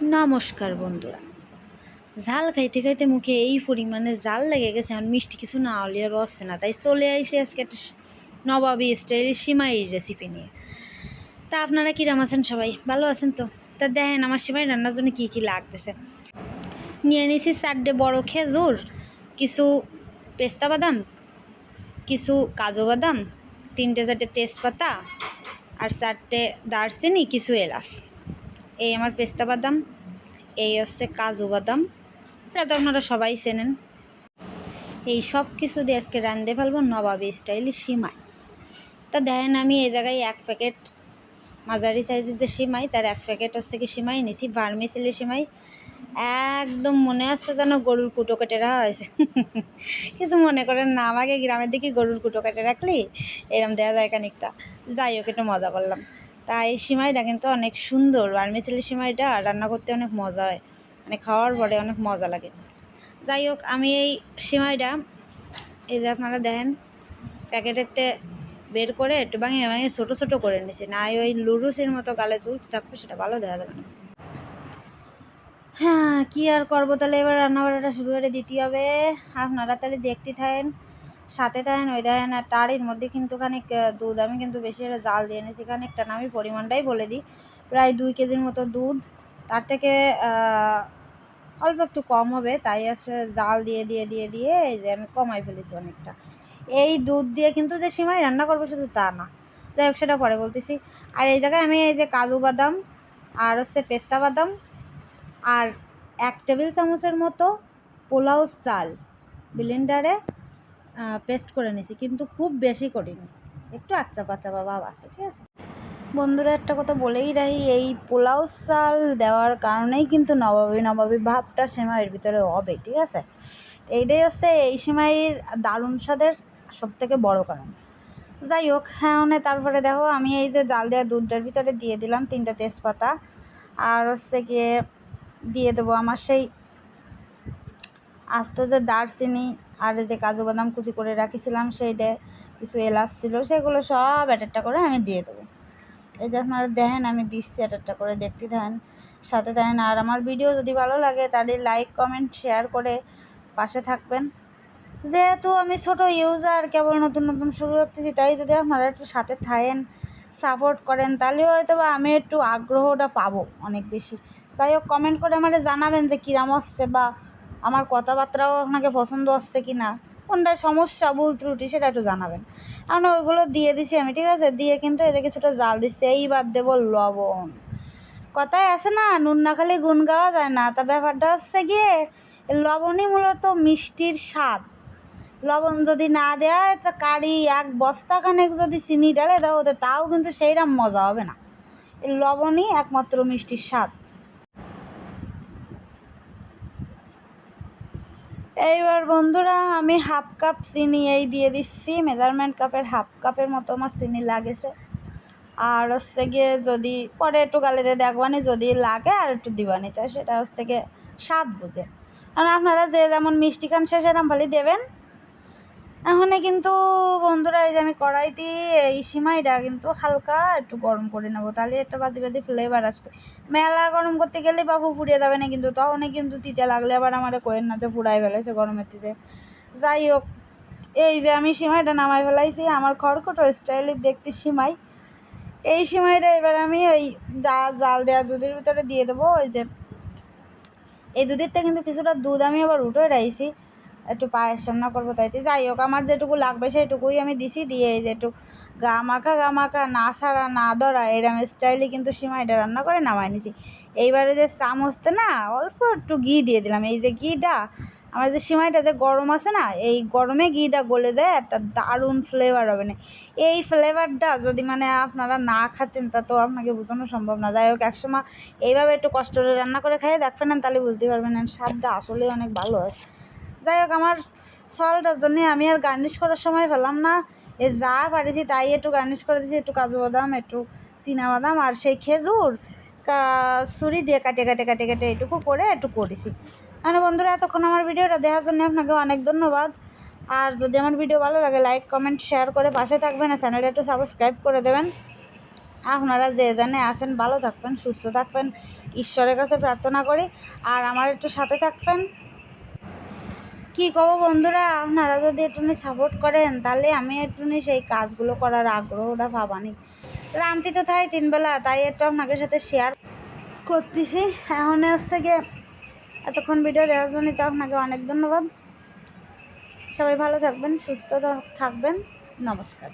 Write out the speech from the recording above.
নমস্কার বন্ধুরা। ঝাল খাইতে খাইতে মুখে এই পরিমাণে জাল লেগে গেছে, আমার মিষ্টি কিছু না হলে আর রসছে না, তাই চলে আইসি আজকে একটা নবাবী স্টাইলের সিমাইয়ের রেসিপি নিয়ে। তা আপনারা কিরম আছেন? সবাই ভালো আছেন তো? তা দেখেন আমার সিমাই রান্নার জন্য কী কী লাগতেছে। নিয়ে নিয়েছি 4টে বড় খেজুর, কিছু পেস্তা বাদাম, কিছু কাজু বাদাম, 3-4টে তেজপাতা, আর 4টে দারচিনি, কিছু এলাচ। এই আমার পেস্তা বাদাম, এই হচ্ছে কাজু বাদাম, এটা তো আপনারা সবাই চেনেন। এই সব কিছু দিয়ে আজকে রাঁধতে ফেলবো নবাবী স্টাইলের সিমাই। তা দেখেন আমি এই জায়গায় 1 প্যাকেট মাঝারি সাইজের যে সিমাই, তার 1 প্যাকেট হচ্ছে কি সিমাই নিছি, ভার্মিসেলি সিমাই। একদম মনে হচ্ছে যেন গরুর কুটো কেটে রাখা হয়েছে। কিছু মনে করেন না, আমাকে গ্রামের দিকে গরুর কুটো কেটে রাখলি এরম দেওয়া যায় খানিকটা। যাই হোক, একটু মজা করলাম। তাই এই সিমাইটা কিন্তু অনেক সুন্দর, ভার্মিসেলি সিমাইটা রান্না করতে অনেক মজা হয়, মানে খাওয়ার পরে অনেক মজা লাগে। যাই হোক, আমি এই সিমাইটা এই যে আপনারা দেখেন প্যাকেটেরতে বের করে একটু ভাঙিয়ে ভাঙিয়ে ছোটো ছোটো করে নিছি, না ওই লুডুসের মতো গালে চুলতে থাকবে, সেটা ভালো দেখা যাবে না। হ্যাঁ, কী আর করবো, তাহলে এবার রান্নাবাড়াটা শুরু করে দিতে হবে। আপনারা তাহলে দেখতে থাকেন, সাথে থাকেন। ওই দেখেন আর তারই মধ্যে কিন্তু খানিক দুধ, আমি কিন্তু বেশি একটা জাল দিয়ে নিয়েছি খানিকটা না, আমি পরিমাণটাই বলে দিই। প্রায় 2 কেজির মতো দুধ, তার থেকে অল্প একটু কম হবে, তাই আসলে জাল দিয়ে দিয়ে দিয়ে দিয়ে এই যে আমি কমাই ফেলেছি অনেকটা। এই দুধ দিয়ে কিন্তু যে সিমাই রান্না করবো শুধু তা না, যাই হোক সেটা পরে বলতেছি। আর এই জায়গায় আমি এই যে কাজু বাদাম আর হচ্ছে পেস্তা বাদাম আর 1 টেবিল চামচের মতো পোলাও চাল ব্লেন্ডারে পেস্ট করে নিয়েছি, কিন্তু খুব বেশি করিনি, একটু আচ্চা পাচ্চা ভাব আছে, ঠিক আছে বন্ধুরা। একটা কথা বলেই রাখি, এই পোলাও চাল দেওয়ার কারণেই কিন্তু নবাবী নবাবী ভাবটা সিমাইয়ের ভিতরে হবে, ঠিক আছে। এইটাই হচ্ছে এই সিমাইয়ের দারুণ স্বাদের সবথেকে বড় কারণ। যাই হোক, হ্যাঁ, তারপরে দেখো আমি এই যে জাল দেওয়া দুধটার ভিতরে দিয়ে দিলাম 3টে তেজপাতা, আর হচ্ছে গিয়ে দিয়ে দেবো আমার সেই আস্ত যে দারচিনি আর যে কাজু বাদাম কুচি করে রাখিছিলাম, সেইটা কিছু এলাচ ছিল, সেগুলো সব একটা করে আমি দিয়ে দেবো। এই যে আপনারা দেখেন আমি দিচ্ছি, একটা করে দেখতে থাকেন, সাথে থাকেন। আর আমার ভিডিও যদি ভালো লাগে তাহলে লাইক কমেন্ট শেয়ার করে পাশে থাকবেন। যেহেতু আমি ছোট ইউজার, কেবল নতুন নতুন শুরু করতেছি, তাই যদি আপনারা একটু সাথে থাকেন, সাপোর্ট করেন, তাহলে হয়তো বা আমি একটু আগ্রহটা পাবো অনেক বেশি। যাই হোক, কমেন্ট করে আমাকে জানাবেন যে কিরাম হচ্ছে, বা আমার কথাবার্তাও আপনাকে পছন্দ হচ্ছে কি না, কোনটা সমস্যা ভুল ত্রুটি সেটা একটু জানাবেন। কারণ ওইগুলো দিয়ে দিছি আমি, ঠিক আছে, দিয়ে কিন্তু এতে কিছুটা জাল দিচ্ছি। এইবার দেবো লবণ। কথায় আছে না, নুন না খালি গুণ গাওয়া যায় না, তা ব্যাপারটা হচ্ছে গিয়ে লবণই মূলত মিষ্টির স্বাদ। লবণ যদি না দেওয়া হয় তো কারি 1 বস্তাখানেক যদি চিনি ডালে দাও, তাও কিন্তু সেইরকম মজা হবে না। এই লবণই একমাত্র মিষ্টির স্বাদ। এইবার বন্ধুরা আমি 1/2 কাপ চিনি এই দিয়ে দিচ্ছি, মেজারমেন্ট কাপের 1/2 কাপের মতো আমার চিনি লাগেছে। আর হচ্ছে গিয়ে যদি পরে একটু গালিতে দেখবানি, যদি লাগে আর একটু দিবানি, তাই সেটা হচ্ছে গিয়ে স্বাদ বুঝে। কারণ আপনারা যে যেমন মিষ্টি খান সে সেরকম ভালো দেবেন। এখন কিন্তু বন্ধুরা এই যে আমি কড়াইতে এই সিমাইটা কিন্তু হালকা একটু গরম করে নেবো, তাহলে একটা বাজি বাজি ফ্লেভার আসবে। মেলা গরম করতে গেলে বাবু পুড়িয়ে যাবে না, কিন্তু তখনই কিন্তু তিতে লাগলে আবার আমার কোয়েন না যে পুড়াই ফেলেছে গরমের তিতে। যাই হোক, এই যে আমি সিমাইটা নামাই ফেলাইছি, আমার খড়খটো স্টাইলের দেখতে সিমাই। এই সিমাইটা এবার আমি ওই জাল দেওয়া দুধের ভিতরে দিয়ে দেবো। ওই যে এই দুধেরটা কিন্তু কিছুটা দুধ আমি আবার উঠে রাখছি, একটু পায়েস রান্না করবো, তাইতে যাই হোক আমার যেটুকু লাগবে সেইটুকুই আমি দিছি। দিয়ে এই যে একটু গা মাখা না ছাড়া না ধরা এরম স্টাইলে কিন্তু সিমাইটা রান্না করে নামাই নিছি। এইবারে যে চামচতে না অল্প একটু ঘি দিয়ে দিলাম, এই যে ঘিটা আমার যে সিমাইটা যে গরম আছে না, এই গরমে ঘিটা গলে যায়, একটা দারুণ ফ্লেভার হবে না। এই ফ্লেভারটা যদি মানে আপনারা না খাতেন তা তো আপনাকে বোঝানো সম্ভব না। যাই হোক, একসময় এইভাবে একটু কষ্ট করে রান্না করে খাইয়ে দেখবেন, তাহলে বুঝতে পারবেন স্বাদটা আসলে অনেক ভালো আছে। যাই হোক, আমার সলটার জন্যে আমি আর গার্নিশ করার সময় পেলাম না, এ যা পারেছি তাই একটু গার্নিশ করে দিয়েছি, একটু কাজু বাদাম, একটু বাদাম আর সেই খেজুর ছুরি দিয়ে কাটে কাটে কাটে কাটে এটুকু করে একটু করেছি। মানে বন্ধুরা, এতক্ষণ আমার ভিডিওটা দেখার জন্য আপনাকে অনেক ধন্যবাদ। আর যদি আমার ভিডিও ভালো লাগে লাইক কমেন্ট শেয়ার করে পাশে থাকবেন, আর চ্যানেলটা একটু সাবস্ক্রাইব করে দেবেন। আপনারা যে জানে আছেন ভালো থাকবেন, সুস্থ থাকবেন, ঈশ্বরের কাছে প্রার্থনা করি। আর আমার একটু সাথে থাকবেন। কী কব বন্ধুরা, আপনারা যদি একটুখানি সাপোর্ট করেন তাহলে আমি একটুখানি সেই কাজগুলো করার আগ্রহটা পাবানি। রান্তি তো তাই 3 বেলা, তাই একটু আপনাকে সাথে শেয়ার করতেছি। এখন থেকে এতক্ষণ ভিডিও দেওয়ার জন্য তো আপনাকে অনেক ধন্যবাদ। সবাই ভালো থাকবেন, সুস্থ থাকবেন। নমস্কার।